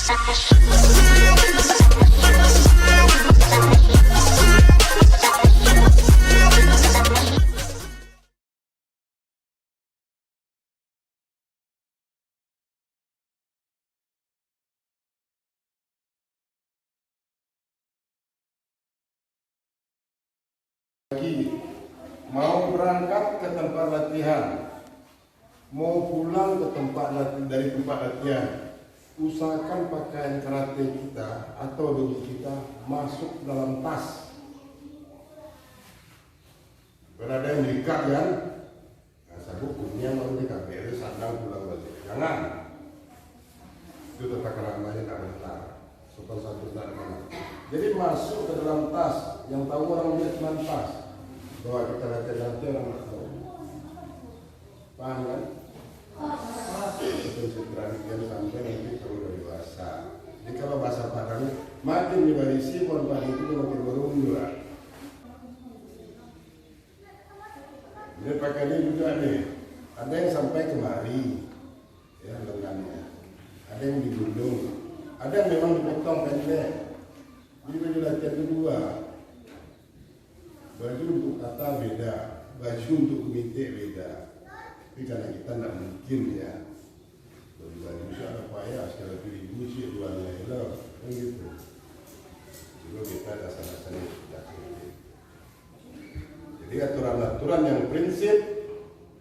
Mau berangkat ke tempat latihan, mau pulang ke dari tempat latihan, usahakan pakaian karate kita atau dojo kita masuk dalam tas. Berada yang diikat kan, sabuk kuning mau diikat, beres sandang pulang balik. Jangan, itu tata keramanya tak benar, sopan satu tak benar. Jadi masuk ke dalam tas, yang tahu orang lihat cuma tas. Bahwa kita latihan orang nggak tahu, paham kan? Itu seterusnya sampai nanti kalau udah dewasa. Jadi kalau bahasa Padang makin diwarisi korban itu makin berumur. Jadi pakainya juga nih, ada yang sampai kemari, ya lengannya, ada yang digulung, ada yang memang dipotong pendek. Jadi baju latihan kedua. Baju untuk kata beda, baju untuk komite beda. Tapi karena kita tidak mungkin ya, baju ada payah, sekali pilih sih dua nilai kan gitu. Juga kita dasar-dasarnya sudah seperti. Jadi aturan-aturan yang prinsip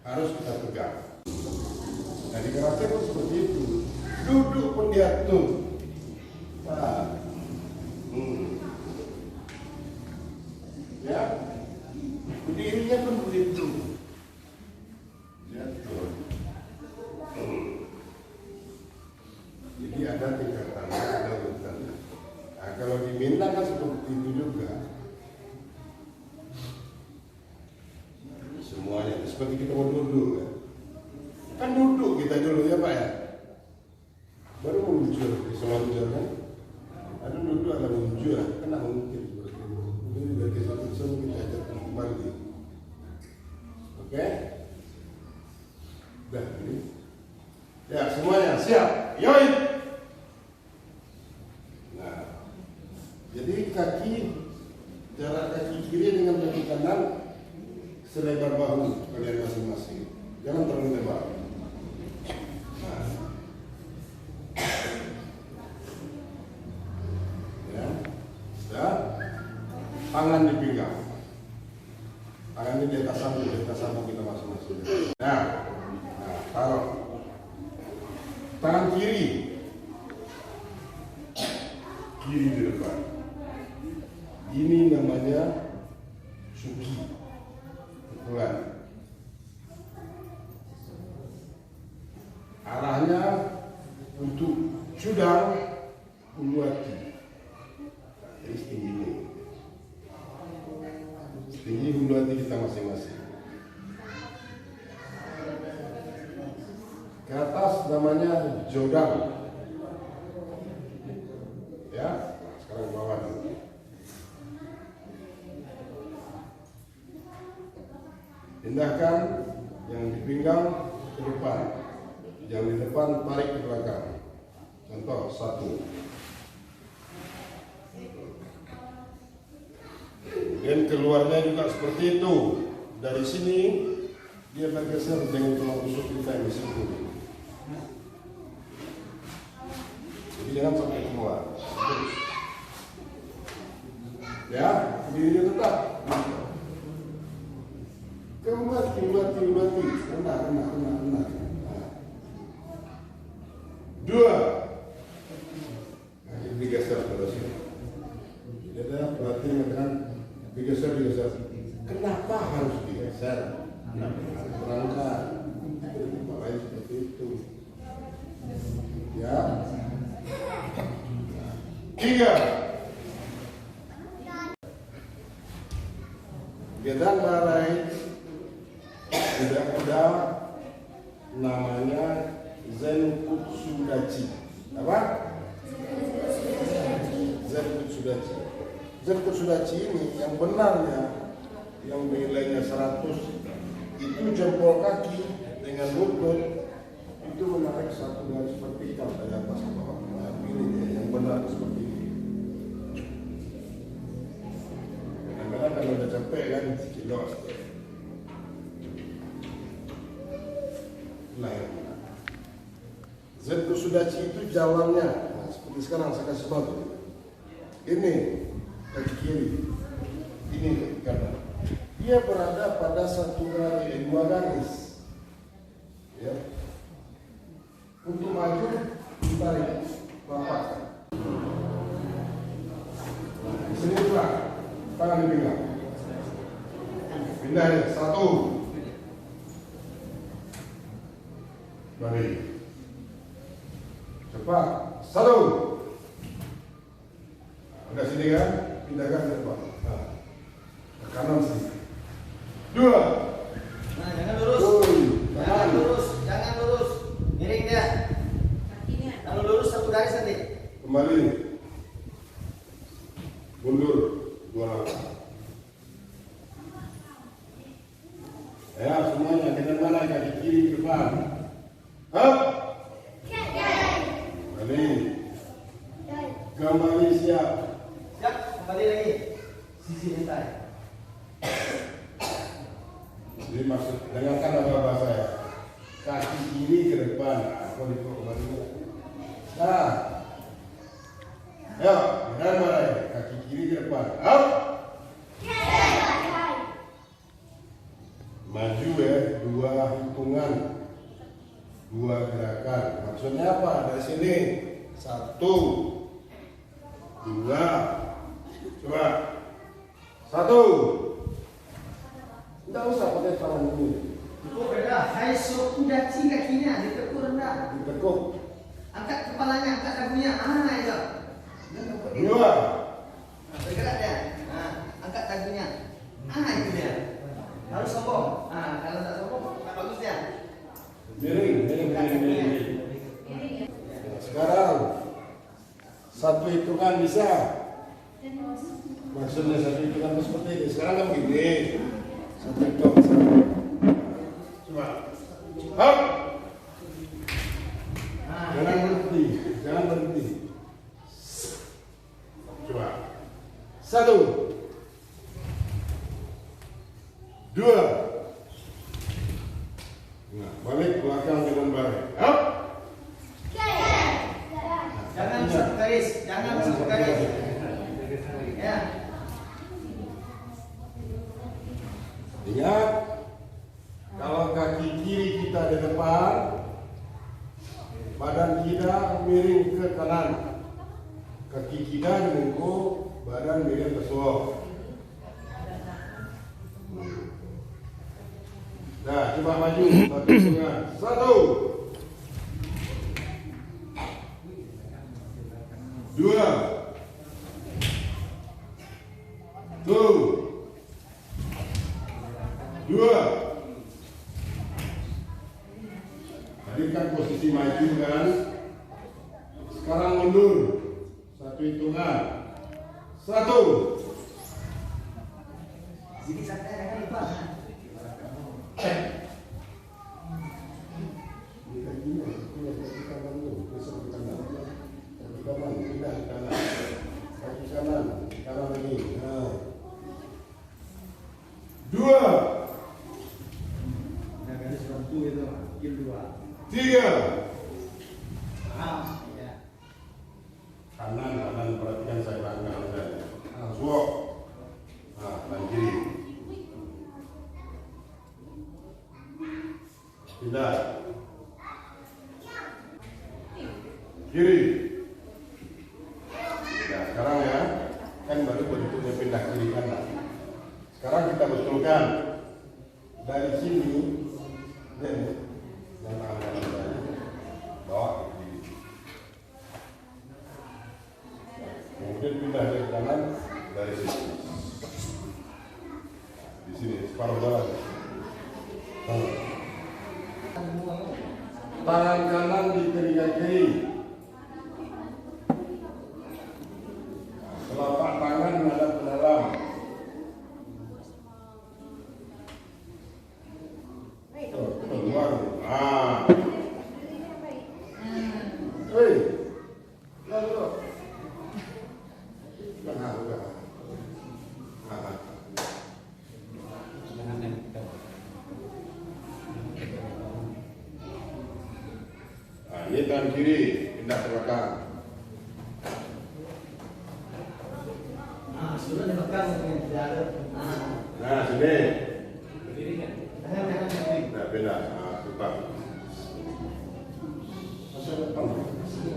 harus kita pegang. Nah di karate pun seperti itu, duduk pun diatur. Nah, ya, berdirinya pun begitu. Jatuh. Jadi ada tingkatan, ada urutan. Nah, kalau di Minang kan seperti itu juga. Semuanya seperti kita mau duduk kan duduk kita dulu ya Pak ya. Baru muncul di selanjutnya kan. Ada duduk ada muncul, kena mungkin. Ini dari satu semua kita ajak kembali. Oke? Udah ini. Ya semuanya siap. Yoi. Nah, jadi jarak kaki kiri dengan kaki kanan selebar bahu kalian masing-masing. Jangan terlalu lebar. Nah. Ya. Sudah. Tangan di pinggang, tangan di atas samping kita masing-masing. Nah, taruh tangan kiri di depan. Ini namanya suki, pukulan. Arahnya untuk cudang ulu hati. Jadi tinggi ini. Tinggi hulu hati kita masing-masing. Ke atas namanya jodang. Ya, sekarang bawah dulu. Pindahkan yang di pinggang ke depan, yang di depan tarik ke belakang. Contoh 1. Dan keluarnya juga seperti itu. Dari sini dia bergeser dengan tulang rusuk kita di situ. Jadi jangan sampai keluar. Ya, diri tetap. Kembali. Kena. 2. Nah, ini digeser terus. Jadi ada pelatih mengatakan digeser. Kenapa harus digeser? Berangkat. Makanya seperti itu. Ya. 3. Gedang barai kuda namanya Zenkutsudachi. Apa? Zenkutsudachi. Zenkutsudachi ini yang benarnya, yang nilainya 100, itu jempol kaki dengan lutut itu menarik satu garis vertikal dari atas ke bawah. Pilih benar seperti ini. Kadang-kadang kalau udah capek kan kilo. Nah, Zetku Sudaci itu jalannya. Nah, seperti sekarang saya kasih tahu. Ini kaki kiri, ini kaki kanan. Dia berada pada dua garis. Ya. Untuk maju, ditarik, lapak. Di sini juga, tangan dipinggang. Pindah ya, 1. Balik. Cepat. 1. Udah sini kan? Pindahkan ke depan. Nah, ke kanan sini. 2. Nah, jangan lurus. Jangan lurus. Jangan lurus. Miring dia. Kalau lurus 1 garis nanti. Kembali. Mundur 2 langkah. Ya, semuanya dengan mana kaki kiri ke depan. Up. Kembali siap. Siap, kembali lagi. Sisi lantai. Jadi maksud dengarkan apa bahasa ya. Kaki kiri ke depan. Aku kembali. Nah. Ya, dengan mana ya? Kaki kiri ke depan. Up. Maju ya, 2 hitungan. 2 gerakan. Maksudnya apa? Dari sini 1, 2, coba 1. Tidak usah pakai tangan ini. Itu beda. Hai Sudaci kakinya ditekuk rendah. Ditekuk. Angkat kepalanya, angkat dagunya. Itu. 2. Bergerak dia. Angkat dagunya. Itu dia. Harus sombong. Kalau tak sombong, tak bagus dia. Miring. Sekarang 1 hitungan bisa. Maksudnya 1 hitungan seperti ini. Sekarang kan begini. 1 hitungan. Coba. Hop. Jangan berhenti. Coba. 1, 2. Nah, balik belakang dengan balik. Hop. Jangan satu garis. Ya. Ingat, kalau kaki kiri kita di depan, badan kita miring ke kanan. Kaki kita menengkuk, badan miring ke bawah. Nah, coba maju 1 hitungan. 1, 2, 2. Tadi kan posisi maju kan. Sekarang mundur 1 hitungan. 1. Jadi santai jangan lupa. Kanan lagi. Nah. 2. Nah, garis bantu itu, kill 2. 3. Ya. Kanan perhatikan saya langkah saja. Swap. Nah, dan kiri. Pindah. Kiri. Nah, sekarang ya, kan baru bentuknya pindah kiri kanan. Sekarang kita betulkan dari sini, dan tangan kanan tadi, bawa ke kiri. Kemudian pindah dari kanan dari sini. Di sini separuh jalan. Tangan kanan di telinga kiri. Telapak tangan menghadap ke dalam. Keluar. Hei. Lalu. kiri, pindah ke belakang. Nah, sudah di belakang mungkin tidak ada. Nah, sini. Tangan kiri. Nah, pindah. Nah, depan.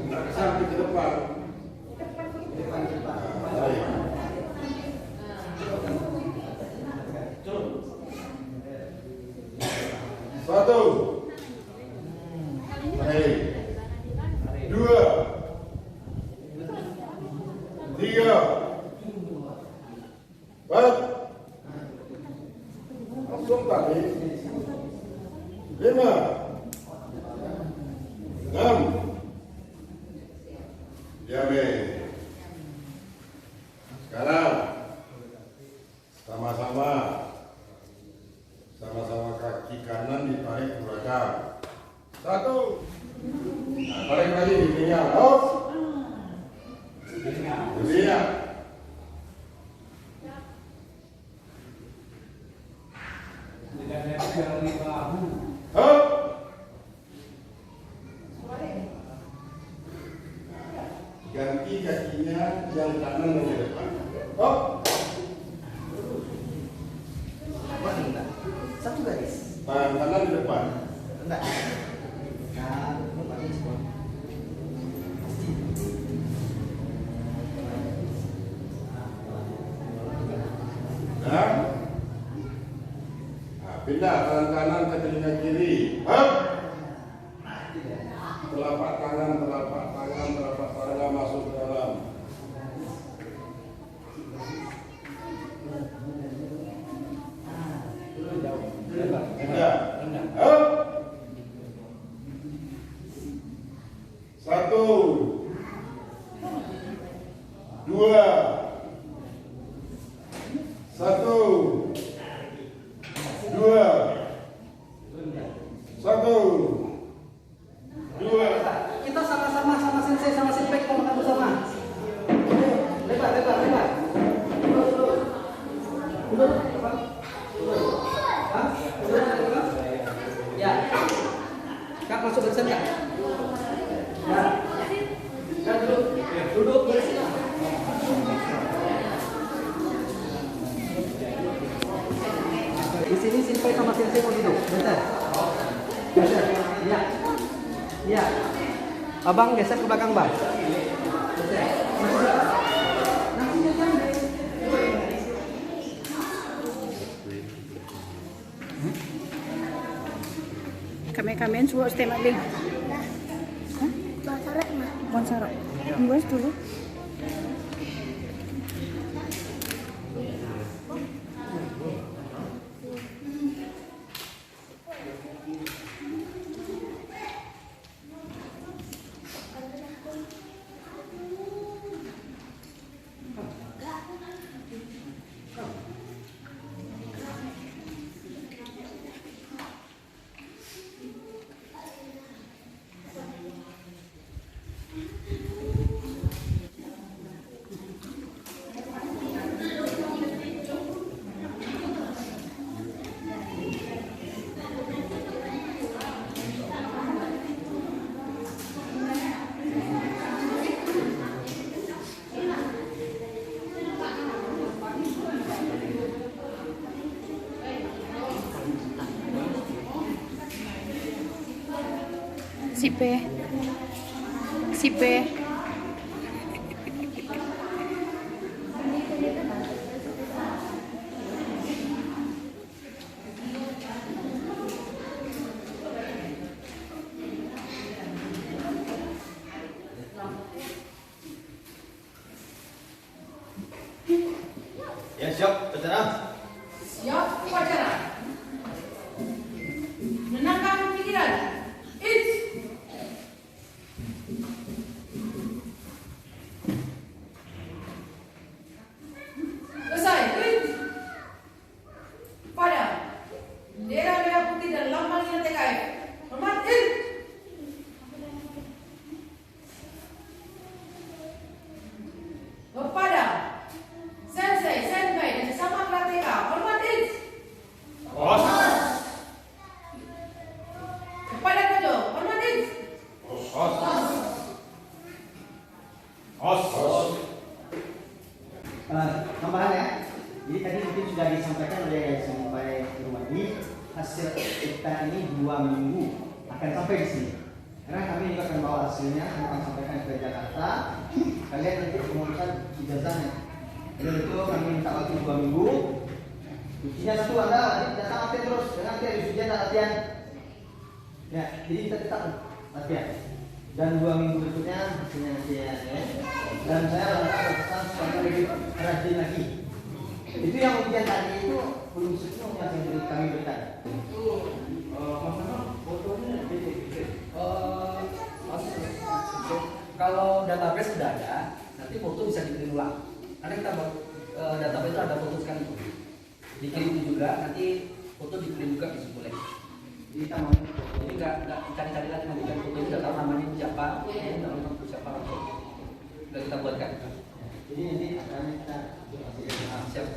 Nah, ke samping ke depan. Depan. Nah, baik. Satu. Baik. Dua. Tiga. Empat. Langsung tadi. Lima. Enam. Diamin. Sekarang sama-sama kaki kanan ditarik ke belakang. Satu. Nah, tarik lagi di pinggang. Off. Lihat. Hop. Ganti kakinya yang kanan dan yang depan. Hop. Satu garis. Tangan kanan di depan. Enggak. Nah, depan ini semua. Nah, pindah tangan kanan ke telinga kiri. Hop. Telapak tangan masuk ke dalam. Pindah. Hop. Satu. Dua. Satu. Dua. Satu. Dua. Kita sama-sama sama sensei sama senpai kita makan bersama. Lebar. Duduk. Hah? Duduk. Ya. Kak masuk ke sana. Ya. Kak duduk. Duduk di sini. Di sini senpai sama sensei mau duduk. Bentar. Ya. Abang geser ke belakang, Bang. Kami suruh stem aling. Hah? Bonsarok. Buat dulu. Sipe. Ya, siap, bicara. Siap upacara. Menenangkan pikiran. It's selesai. Pada bendera merah putih dan lambang yang TKF. Hormat il. Kepada sensei, senpai dan sesama karateka Tambahan ya. Jadi tadi mungkin sudah disampaikan oleh Sampai Rumadi, hasil kita ini 2 minggu akan sampai di sini. Karena kami juga akan bawa hasilnya, kami akan sampaikan ke Jakarta. Kalian nanti pengurusan ijazahnya. Jadi itu kami minta waktu 2 minggu. Ujinya satu Anda datang latihan terus, jangan nanti hari ujian tak latihan. Ya, jadi kita tetap latihan. Dan 2 minggu berikutnya hasilnya nanti ya. Dan saya berpesan supaya lebih rajin lagi. Itu yang ujian tadi itu belum sepenuhnya yang kami berikan. Kalau database sudah ada, nanti foto bisa dikirim ulang. Karena kita buat database itu ada foto sekali. Dikirim juga, nanti foto dikirim juga bisa boleh. Jadi kita mau Jadi nggak cari-cari lagi nanti kan foto itu udah tahu namanya siapa, udah tahu siapa. Udah kita buatkan. jadi nanti akan kita Siap.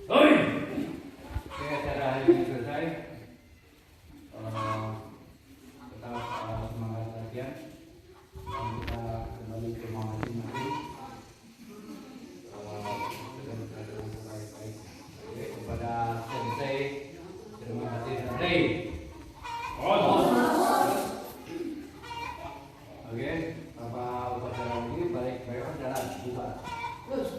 Oi. Oke, acara hari ini selesai. Tetap semangat latihan. Dan kita kembali ke rumah masing-masing. Dengan keadaan baik-baik. Oke, kepada Sensei, terima kasih Sensei. Oke, apa upacara ini baik-baik jalan bubar. Terus.